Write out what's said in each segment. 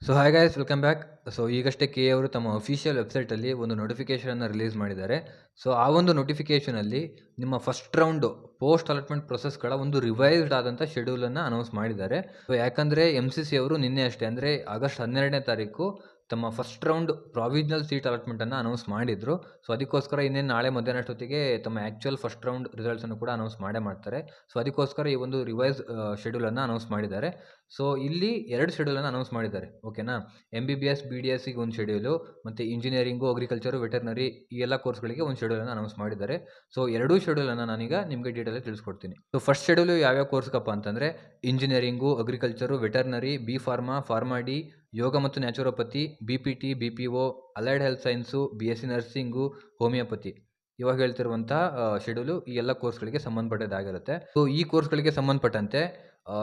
So hi guys, welcome back. So ಈಗಷ್ಟೇ K ಅವರು ತಮ್ಮ ಅಫಿಷಿಯಲ್ ವೆಬ್ಸೈಟಲ್ಲಿ ಒಂದು ನೋಟಿಫಿಕೇಷನನ್ನು ರಿಲೀಸ್ ಮಾಡಿದ್ದಾರೆ. ಸೊ ಆ ಒಂದು ನೋಟಿಫಿಕೇಷನಲ್ಲಿ ನಿಮ್ಮ ಫಸ್ಟ್ ರೌಂಡು ಪೋಸ್ಟ್ ಅಲಾಟ್ಮೆಂಟ್ ಪ್ರೊಸೆಸ್ಗಳ ಒಂದು ರಿವೈಸ್ಡ್ ಆದಂಥ ಶೆಡ್ಯೂಲನ್ನು ಅನೌನ್ಸ್ ಮಾಡಿದ್ದಾರೆ. ಸೊ ಯಾಕಂದರೆ MCC ಅವರು ನಿನ್ನೆ ಅಷ್ಟೇ ಅಂದರೆ ಆಗಸ್ಟ್ 12ನೇ ತಾರೀಕು ತಮ್ಮ ಫಸ್ಟ್ ರೌಂಡ್ ಪ್ರಾವಿಷನಲ್ ಸೀಟ್ ಅಲಾಟ್ಮೆಂಟನ್ನು ಅನೌನ್ಸ್ ಮಾಡಿದರು. ಸೊ ಅದಕ್ಕೋಸ್ಕರ ಇನ್ನೇನು ನಾಳೆ ಮಧ್ಯಾಹ್ನ ಅಷ್ಟೊತ್ತಿಗೆ ತಮ್ಮ ಆ್ಯಕ್ಚುಯಲ್ ಫಸ್ಟ್ ರೌಂಡ್ ರಿಸಲ್ಟ್ಸನ್ನು ಕೂಡ ಅನೌನ್ಸ್ ಮಾಡೇ ಮಾಡ್ತಾರೆ. ಸೊ ಅದಕ್ಕೋಸ್ಕರ ಈ ಒಂದು ರಿವೈಸ್ ಶೆಡ್ಯೂಲನ್ನು ಅನೌನ್ಸ್ ಮಾಡಿದ್ದಾರೆ. ಸೊ ಇಲ್ಲಿ 2 ಶೆಡ್ಯೂಲನ್ನು ಅನೌನ್ಸ್ ಮಾಡಿದ್ದಾರೆ. ಓಕೆನಾ, MBBS BDSಗೆ ಒಂದು ಶೆಡ್ಯೂಲು ಮತ್ತು ಇಂಜಿನಿಯರಿಂಗು, ಅಗ್ರಿಕಲ್ಚರು, ವೆಟರ್ನರಿ ಈ ಎಲ್ಲ ಕೋರ್ಸ್ಗಳಿಗೆ ಒಂದು ಶೆಡ್ಯೂಲನ್ನು ಅನೌನ್ಸ್ ಮಾಡಿದ್ದಾರೆ. ಸೊ ಎರಡೂ ಶೆಡ್ಯೂಲನ್ನು ನಾನೀಗ ನಿಮಗೆ ಡೀಟೇಲಾಗಿ ತಿಳಿಸ್ಕೊಡ್ತೀನಿ. ಸೊ ಫಸ್ಟ್ ಶೆಡ್ಯೂಲು ಯಾವ್ಯಾವ ಕೋರ್ಸ್ಗಪ್ಪ ಅಂತಂದರೆ engineering, agriculture, veterinary, B pharma, pharma D, yoga ಮತ್ತು naturopathy, BPT, BPO, allied health science, BSc nursing, homeopathy. ಇವಾಗ ಹೇಳ್ತಿರುವಂಥ ಶೆಡ್ಯೂಲು ಈ ಎಲ್ಲ ಕೋರ್ಸ್ಗಳಿಗೆ ಸಂಬಂಧಪಟ್ಟದ್ದಾಗಿರುತ್ತೆ. ಸೊ ಈ ಕೋರ್ಸ್ಗಳಿಗೆ ಸಂಬಂಧಪಟ್ಟಂತೆ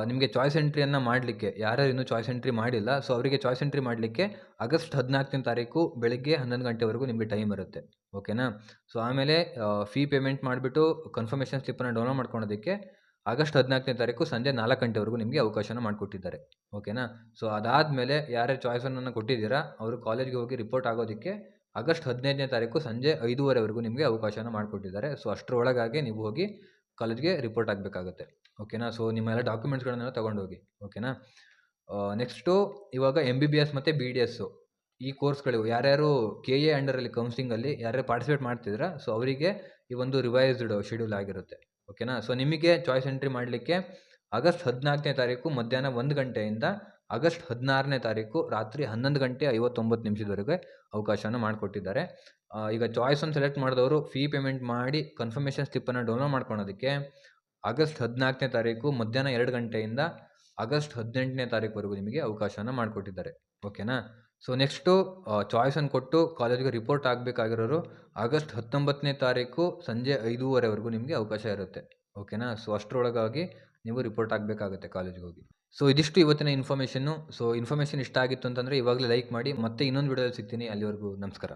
ನಿಮಗೆ ಚಾಯ್ಸ್ ಎಂಟ್ರಿಯನ್ನು ಮಾಡಲಿಕ್ಕೆ ಯಾರ್ಯಾರು ಇನ್ನೂ ಚಾಯ್ಸ್ ಎಂಟ್ರಿ ಮಾಡಿಲ್ಲ, ಸೊ ಅವರಿಗೆ ಚಾಯ್ಸ್ ಎಂಟ್ರಿ ಮಾಡಲಿಕ್ಕೆ ಆಗಸ್ಟ್ 14ನೇ ತಾರೀಕು ಬೆಳಗ್ಗೆ 11 ಗಂಟೆವರೆಗೂ ನಿಮಗೆ ಟೈಮ್ ಇರುತ್ತೆ. ಓಕೆನಾ. ಸೊ ಆಮೇಲೆ ಫೀ ಪೇಮೆಂಟ್ ಮಾಡಿಬಿಟ್ಟು ಕನ್ಫರ್ಮೇಷನ್ ಸ್ಲಿಪ್ಪನ್ನು ಡೌನ್ಲೋಡ್ ಮಾಡ್ಕೊಳೋದಕ್ಕೆ ಆಗಸ್ಟ್ 14ನೇ ತಾರೀಕು ಸಂಜೆ 4 ಗಂಟೆವರೆಗೂ ನಿಮಗೆ ಅವಕಾಶನ ಮಾಡಿಕೊಟ್ಟಿದ್ದಾರೆ. ಓಕೆನಾ. ಸೊ ಅದಾದಮೇಲೆ ಯಾರ್ಯಾರು ಚಾಯ್ಸನ್ನು ಕೊಟ್ಟಿದ್ದೀರಾ ಅವರು ಕಾಲೇಜ್ಗೆ ಹೋಗಿ ರಿಪೋರ್ಟ್ ಆಗೋದಕ್ಕೆ ಆಗಸ್ಟ್ 15ನೇ ತಾರೀಕು ಸಂಜೆ 5:30ವರೆಗೂ ನಿಮಗೆ ಅವಕಾಶನ ಮಾಡಿಕೊಟ್ಟಿದ್ದಾರೆ. ಸೊ ಅಷ್ಟರೊಳಗಾಗಿ ನೀವು ಹೋಗಿ ಕಾಲೇಜ್ಗೆ ರಿಪೋರ್ಟ್ ಆಗಬೇಕಾಗುತ್ತೆ. ಓಕೆನಾ. ಸೊ ನಿಮ್ಮೆಲ್ಲ ಡಾಕ್ಯುಮೆಂಟ್ಸ್ಗಳನ್ನೆಲ್ಲ ತೊಗೊಂಡೋಗಿ. ಓಕೆನಾ. ನೆಕ್ಸ್ಟು ಇವಾಗ MBBS ಮತ್ತು BDS ಈ ಕೋರ್ಸ್ಗಳು ಯಾರ್ಯಾರು KA ಅಂಡರಲ್ಲಿ ಕೌನ್ಸಿಲಿಂಗಲ್ಲಿ ಯಾರ್ಯಾರು ಪಾರ್ಟಿಸಿಪೇಟ್ ಮಾಡ್ತಿದ್ದೀರಾ, ಸೊ ಅವರಿಗೆ ಈ ಒಂದು ರಿವೈಸ್ಡ್ ಶೆಡ್ಯೂಲ್ ಆಗಿರುತ್ತೆ. ಓಕೆನಾ. ಸೊ ನಿಮಗೆ ಚಾಯ್ಸ್ ಎಂಟ್ರಿ ಮಾಡಲಿಕ್ಕೆ ಆಗಸ್ಟ್ 14ನೇ ತಾರೀಕು ಮಧ್ಯಾಹ್ನ 1 ಗಂಟೆಯಿಂದ ಆಗಸ್ಟ್ 16ನೇ ತಾರೀಕು ರಾತ್ರಿ 11 ಗಂಟೆ 59 ನಿಮಿಷದವರೆಗೆ ಅವಕಾಶನ ಮಾಡಿಕೊಟ್ಟಿದ್ದಾರೆ. ಈಗ ಚಾಯ್ಸನ್ನು ಸೆಲೆಕ್ಟ್ ಮಾಡಿದವರು ಫೀ ಪೇಮೆಂಟ್ ಮಾಡಿ ಕನ್ಫರ್ಮೇಷನ್ ಸ್ಲಿಪ್ಪನ್ನು ಡೌನ್ಲೋಡ್ ಮಾಡ್ಕೊಳೋದಕ್ಕೆ ಆಗಸ್ಟ್ 14ನೇ ತಾರೀಕು ಮಧ್ಯಾಹ್ನ 2 ಗಂಟೆಯಿಂದ ಆಗಸ್ಟ್ 18ನೇ ತಾರೀಕುವರೆಗೂ ನಿಮಗೆ ಅವಕಾಶನ ಮಾಡಿಕೊಟ್ಟಿದ್ದಾರೆ. ಓಕೆನಾ. ಸೊ ನೆಕ್ಸ್ಟು ಚಾಯ್ಸನ್ನು ಕೊಟ್ಟು ಕಾಲೇಜಿಗೆ ರಿಪೋರ್ಟ್ ಆಗಬೇಕಾಗಿರೋರು ಆಗಸ್ಟ್ 19ನೇ ತಾರೀಕು ಸಂಜೆ 5:30ವರೆಗೂ ನಿಮಗೆ ಅವಕಾಶ ಇರುತ್ತೆ. ಓಕೆನಾ. ಸೊ ಅಷ್ಟರೊಳಗಾಗಿ ನೀವು ರಿಪೋರ್ಟ್ ಆಗಬೇಕಾಗುತ್ತೆ ಕಾಲೇಜಿಗೆ ಹೋಗಿ. ಸೊ ಇದಿಷ್ಟು ಇವತ್ತಿನ ಇನ್ಫಾರ್ಮೇಷನ್ನು. ಸೊ ಇನ್ಫಾರ್ಮೇಷನ್ ಇಷ್ಟ ಆಗಿತ್ತು ಅಂತಂದರೆ ಇವಾಗಲೇ ಲೈಕ್ ಮಾಡಿ. ಮತ್ತೆ ಇನ್ನೊಂದು ವಿಡಿಯೋದಲ್ಲಿ ಸಿಗ್ತೀನಿ. ಅಲ್ಲಿವರೆಗೂ ನಮಸ್ಕಾರ.